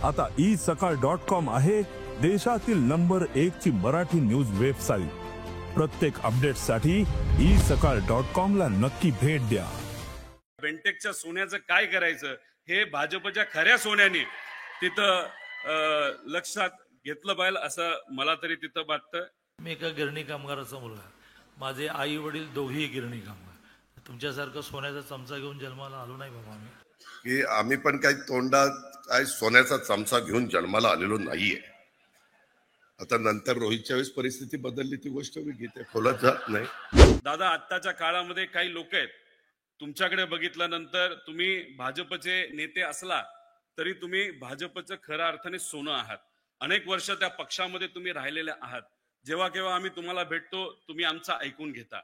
आता isakal.com आहे देशातील नंबर 1 ची मराठी न्यूज वेबसाईट। प्रत्येक अपडेटसाठी isakal.com ला नक्की भेट द्या। बेंटेकच्या सोन्याचं काय करायचं हे भाजपच्या खऱ्या सोन्याने तिथं लक्षात घेतलं पाहिजे असं मला तरी तिथं वाटतं। मी एका गिरणी कामगाराचा मुलगा, माझे आई वडील दोघेही गिरणी कामगार। तुमच्यासारखं सोन्याचा चमचा घेऊन जन्माला आलो नाही बाबा आम्ही, की आम्ही पण काही तोंडात काय सोन्याचा चमचा घेऊन जन्माला आलेलो नाहीये। आता नंतर रोहितच्या वेळेस परिस्थिती बदलली, ती गोष्ट मी घेते, खोलात जात नाही। दादा आत्ताच्या काळामध्ये काही लोक आहेत, तुमच्याकडे बघितल्यानंतर तुम्ही भाजपचे नेते असला तरी तुम्ही भाजपचं खऱ्या अर्थाने सोनं आहात। अनेक वर्ष त्या पक्षामध्ये तुम्ही राहिलेले आहात। जेव्हा केव्हा आम्ही तुम्हाला भेटतो तुम्ही आमचा ऐकून घेता।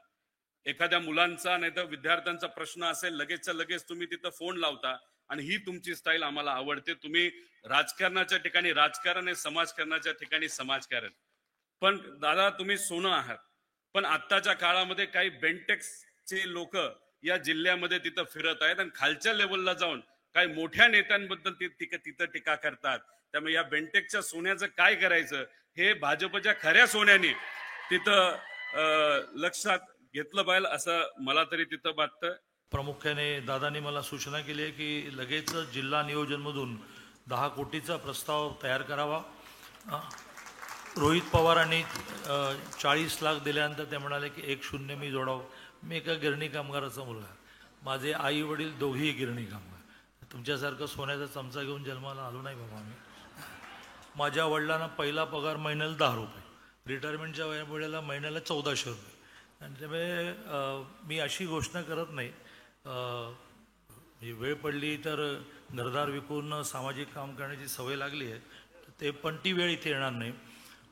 एखाद्या मुलांचा नाही तर विद्यार्थ्यांचा प्रश्न असेल लगेचच्या लगेच तुम्ही तिथं फोन लावता आणि ही तुमची स्टाईल आम्हाला आवडते। तुम्ही राजकारणाच्या ठिकाणी राजकारण आहे, समाजकारणाच्या ठिकाणी समाजकारण। पण दादा तुम्ही सोनं आहात, पण आत्ताच्या काळामध्ये काही बेंटेक्सचे लोक या जिल्ह्यामध्ये तिथं फिरत आहेत आणि खालच्या लेवलला जाऊन काही मोठ्या नेत्यांबद्दल तिथं टीका करतात। त्यामुळे या बेंटेकच्या सोन्याचं काय करायचं हे भाजपच्या खऱ्या सोन्याने तिथं लक्षात घेतलं पाहिजे असं मला तरी तिथं वाटतं। प्रामुख्याने दादांनी मला सूचना केली आहे की लगेच जिल्हा नियोजनमधून 10 कोटीचा प्रस्ताव तयार करावा। रोहित पवारांनी 40 लाख दिल्यानंतर ते म्हणाले की 1-0 मी जोडावं। मी एका गिरणी कामगाराचा मुलगा, माझे आई वडील दोघेही गिरणी कामगार। तुमच्यासारखं सोन्याचा चमचा घेऊन जन्माला आलो नाही बाबा आम्ही। माझ्या वडिलांना पहिला पगार महिन्याला 10 रुपये, रिटायरमेंटच्या वेळेला महिन्याला 1400 रुपये। आणि त्यामुळे मी अशी घोषणा करत नाही, वेळ पडली तर घरदार विकून सामाजिक काम करण्याची सवय लागली आहे, ते पण ती वेळ इथे येणार नाही।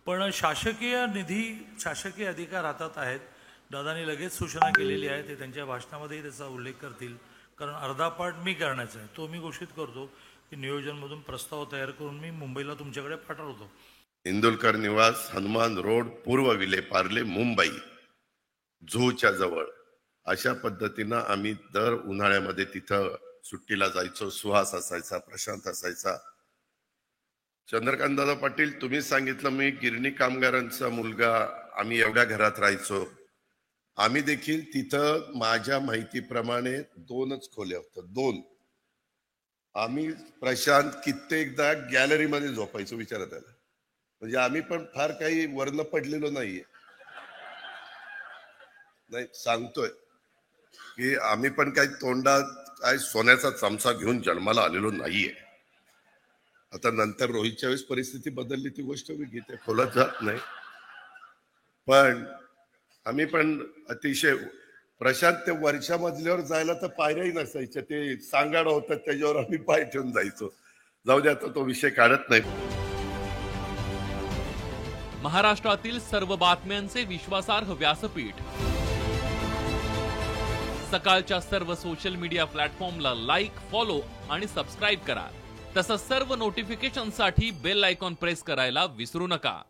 पण शासकीय निधी शासकीय अधिकार हातात आहेत। दादांनी लगेच सूचना केलेली आहे, ते त्यांच्या भाषणामध्येही त्याचा उल्लेख करतील, कारण अर्धा पार्ट मी करण्याचा आहे तो मी घोषित करतो की नियोजनमधून प्रस्ताव तयार करून मी मुंबईला तुमच्याकडे पाठवतो। इंदुलकर निवास, हनुमान रोड, पूर्व विलेपार्ले, मुंबई झूच्या जवळ अशा पद्धतीनं आम्ही दर उन्हाळ्यामध्ये तिथं सुट्टीला जायचो। सुहास असायचा, प्रशांत असायचा, चंद्रकांत दादा पाटील तुम्ही सांगितलं मी गिरणी कामगारांचा मुलगा, आम्ही एवढ्या घरात राहायचो। आम्ही देखील तिथं माझ्या माहितीप्रमाणे 2च खोल्या होत्या, 2। आम्ही प्रशांत कित्येकदा गॅलरीमध्ये झोपायचो, विचारा त्याला। म्हणजे आम्ही पण फार काही वर्ण पडलेलो नाहीये, नाही सांगतोय की आम्ही पण काही तोंडात काय सोन्याचा चमचा घेऊन जन्माला आलेलो नाहीये। आता नंतर रोहितच्या वेळेस परिस्थिती बदलली, ती गोष्ट मी घेते, खोलात जात नाही। पण आम्ही पण अतिशय प्रशांत ते वरच्या मजल्यावर जायला तर पायऱ्याही नसायच्या, ते सांगाड होतात त्याच्यावर आम्ही पाय ठेवून जायचो। जाऊ द्या, तो विषय काढत नाही। महाराष्ट्रातील सर्व बातम्यांचे विश्वासार्ह व्यासपीठ सकाळच्या सर्व सोशल मीडिया प्लॅटफॉर्मला लाईक, फॉलो आणि सबस्क्राईब करा। तसंच सर्व नोटिफिकेशनसाठी बेल आयकॉन प्रेस करायला विसरू नका।